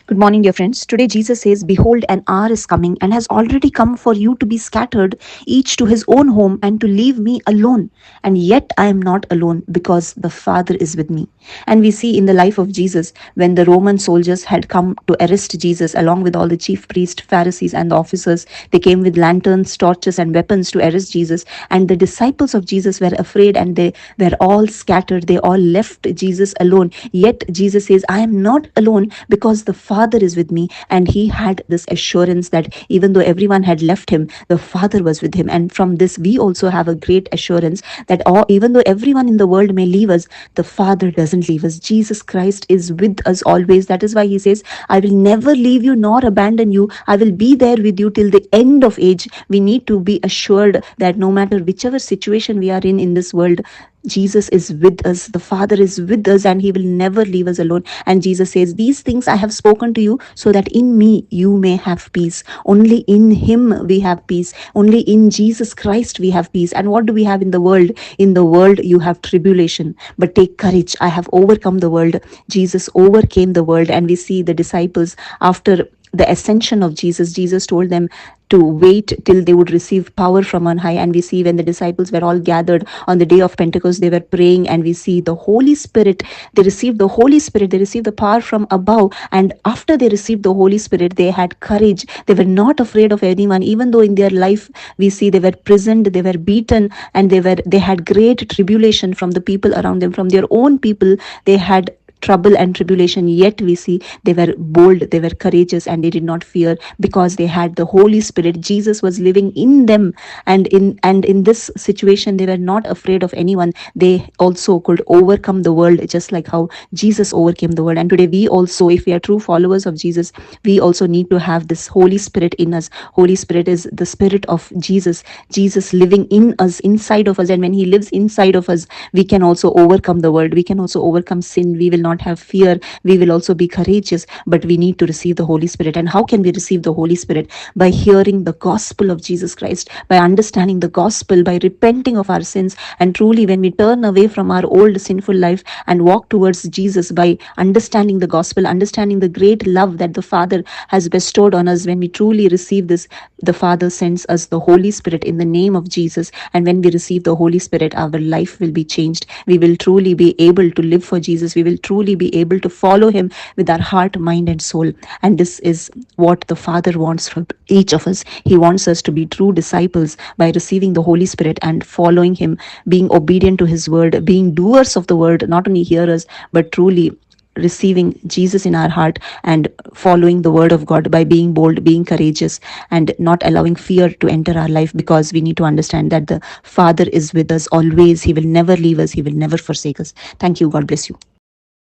Good morning, dear friends. Today, Jesus says, "Behold, an hour is coming and has already come for you to be scattered, each to his own home, and to leave me alone. And yet I am not alone, because the Father is with me." And we see in the life of Jesus, when the Roman soldiers had come to arrest Jesus, along with all the chief priests, Pharisees, and the officers, they came with lanterns, torches, and weapons to arrest Jesus. And the disciples of Jesus were afraid and they were all scattered. They all left Jesus alone. Yet Jesus says, "I am not alone, because the Father is with me." And he had this assurance that even though everyone had left him, the Father was with him. And from this, we also have a great assurance that even though everyone in the world may leave us, the Father doesn't leave us. Jesus Christ is with us always. That is why he says, "I will never leave you nor abandon you. I will be there with you till the end of age." We need to be assured that no matter whichever situation we are in this world, Jesus is with us, the Father is with us, and he will never leave us alone. And Jesus says, "These things I have spoken to you, so that in me you may have peace." Only in him we have peace. Only in Jesus Christ we have peace. And what do we have in the world? In the world you have tribulation, but take courage, I have overcome the world. Jesus overcame the world. And we see the disciples, after the ascension of Jesus told them to wait till they would receive power from on high. And we see when the disciples were all gathered on the day of Pentecost, they were praying, and we see the Holy Spirit. They received the Holy Spirit, they received the power from above. And after they received the Holy Spirit, they had courage. They were not afraid of anyone, even though in their life we see they were imprisoned, they were beaten, and they had great tribulation from the people around them, from their own people. They had trouble and tribulation, yet we see they were bold, they were courageous, and they did not fear, because they had the Holy Spirit. Jesus was living in them, and in this situation they were not afraid of anyone. They also could overcome the world, just like how Jesus overcame the world. And today we also, if we are true followers of Jesus, we also need to have this Holy Spirit in us. Holy Spirit is the Spirit of Jesus living in us, inside of us. And when he lives inside of us, we can also overcome the world, we can also overcome sin. We will not have fear, we will also be courageous. But we need to receive the Holy Spirit. And how can we receive the Holy Spirit? By hearing the gospel of Jesus Christ, by understanding the gospel, by repenting of our sins. And truly, when we turn away from our old sinful life and walk towards Jesus, by understanding the gospel, understanding the great love that the Father has bestowed on us, when we truly receive this, the Father sends us the Holy Spirit in the name of Jesus. And when we receive the Holy Spirit, our life will be changed. We will truly be able to live for Jesus. We will truly be able to follow him with our heart, mind, and soul. And this is what the Father wants from each of us. He wants us to be true disciples by receiving the Holy Spirit and following him, being obedient to his word, being doers of the word, not only hearers, but truly receiving Jesus in our heart and following the word of God by being bold, being courageous, and not allowing fear to enter our life, because we need to understand that the Father is with us always. He will never leave us, he will never forsake us. Thank you. God bless you.